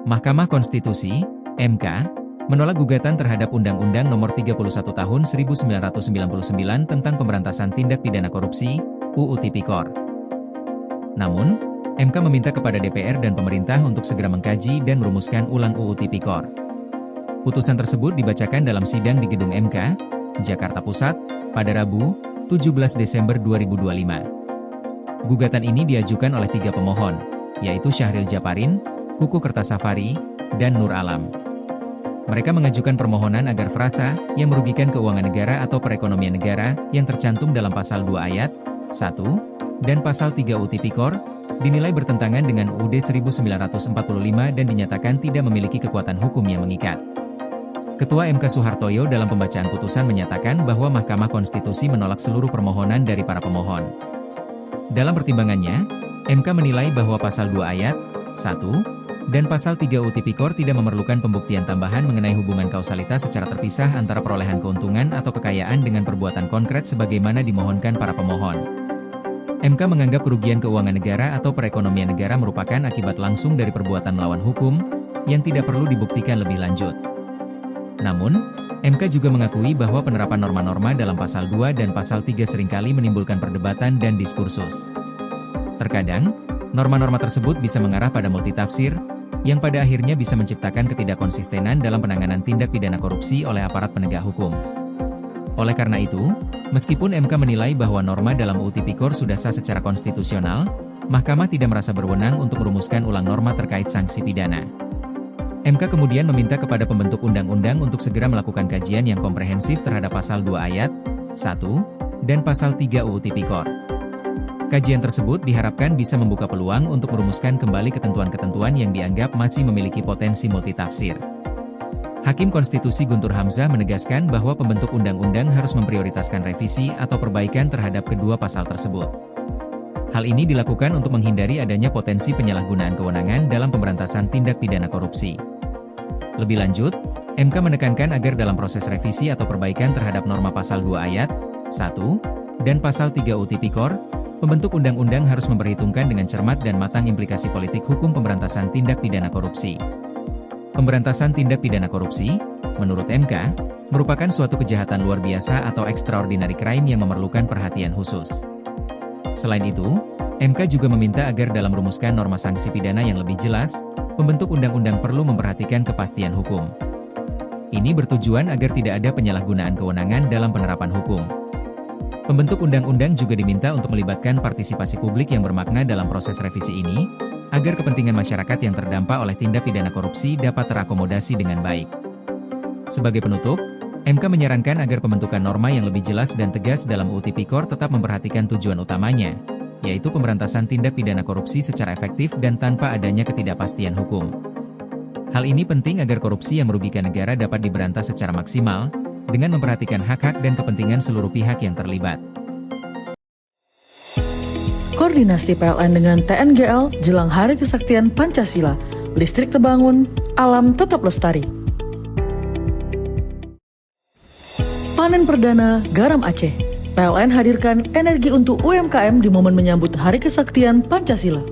Mahkamah Konstitusi, MK, menolak gugatan terhadap Undang-Undang Nomor 31 Tahun 1999 tentang Pemberantasan Tindak Pidana Korupsi, UU Tipikor. Namun, MK meminta kepada DPR dan pemerintah untuk segera mengkaji dan merumuskan ulang UU Tipikor. Putusan tersebut dibacakan dalam sidang di Gedung MK, Jakarta Pusat, pada Rabu, 17 Desember 2025. Gugatan ini diajukan oleh 3 pemohon, yaitu Syahril Japarin, Kuku Kertasafari, dan Nur Alam. Mereka mengajukan permohonan agar frasa yang merugikan keuangan negara atau perekonomian negara yang tercantum dalam Pasal 2 Ayat 1 dan Pasal 3 UU Tipikor dinilai bertentangan dengan UUD 1945 dan dinyatakan tidak memiliki kekuatan hukum yang mengikat. Ketua MK Suhartoyo dalam pembacaan putusan menyatakan bahwa Mahkamah Konstitusi menolak seluruh permohonan dari para pemohon. Dalam pertimbangannya, MK menilai bahwa Pasal 2 Ayat 1 dan Pasal 3 UU Tipikor tidak memerlukan pembuktian tambahan mengenai hubungan kausalitas secara terpisah antara perolehan keuntungan atau kekayaan dengan perbuatan konkret sebagaimana dimohonkan para pemohon. MK menganggap kerugian keuangan negara atau perekonomian negara merupakan akibat langsung dari perbuatan melawan hukum, yang tidak perlu dibuktikan lebih lanjut. Namun, MK juga mengakui bahwa penerapan norma-norma dalam Pasal 2 dan Pasal 3 seringkali menimbulkan perdebatan dan diskursus. Terkadang, norma-norma tersebut bisa mengarah pada multitafsir, yang pada akhirnya bisa menciptakan ketidakkonsistenan dalam penanganan tindak pidana korupsi oleh aparat penegak hukum. Oleh karena itu, meskipun MK menilai bahwa norma dalam UU Tipikor sudah sah secara konstitusional, Mahkamah tidak merasa berwenang untuk merumuskan ulang norma terkait sanksi pidana. MK kemudian meminta kepada pembentuk undang-undang untuk segera melakukan kajian yang komprehensif terhadap Pasal 2 Ayat 1 dan Pasal 3 UU Tipikor. Kajian tersebut diharapkan bisa membuka peluang untuk merumuskan kembali ketentuan-ketentuan yang dianggap masih memiliki potensi multitafsir. Hakim Konstitusi Guntur Hamzah menegaskan bahwa pembentuk undang-undang harus memprioritaskan revisi atau perbaikan terhadap kedua pasal tersebut. Hal ini dilakukan untuk menghindari adanya potensi penyalahgunaan kewenangan dalam pemberantasan tindak pidana korupsi. Lebih lanjut, MK menekankan agar dalam proses revisi atau perbaikan terhadap norma Pasal 2 Ayat 1 dan Pasal 3 UU Tipikor, pembentuk undang-undang harus memperhitungkan dengan cermat dan matang implikasi politik hukum pemberantasan tindak pidana korupsi. Pemberantasan tindak pidana korupsi, menurut MK, merupakan suatu kejahatan luar biasa atau extraordinary crime yang memerlukan perhatian khusus. Selain itu, MK juga meminta agar dalam merumuskan norma sanksi pidana yang lebih jelas, pembentuk undang-undang perlu memperhatikan kepastian hukum. Ini bertujuan agar tidak ada penyalahgunaan kewenangan dalam penerapan hukum. Pembentuk undang-undang juga diminta untuk melibatkan partisipasi publik yang bermakna dalam proses revisi ini, agar kepentingan masyarakat yang terdampak oleh tindak pidana korupsi dapat terakomodasi dengan baik. Sebagai penutup, MK menyarankan agar pembentukan norma yang lebih jelas dan tegas dalam UU Tipikor tetap memperhatikan tujuan utamanya, yaitu pemberantasan tindak pidana korupsi secara efektif dan tanpa adanya ketidakpastian hukum. Hal ini penting agar korupsi yang merugikan negara dapat diberantas secara maksimal, dengan memperhatikan hak-hak dan kepentingan seluruh pihak yang terlibat. Koordinasi PLN dengan TNGL jelang Hari Kesaktian Pancasila, listrik terbangun, alam tetap lestari. Panen perdana garam Aceh. PLN hadirkan energi untuk UMKM di momen menyambut Hari Kesaktian Pancasila.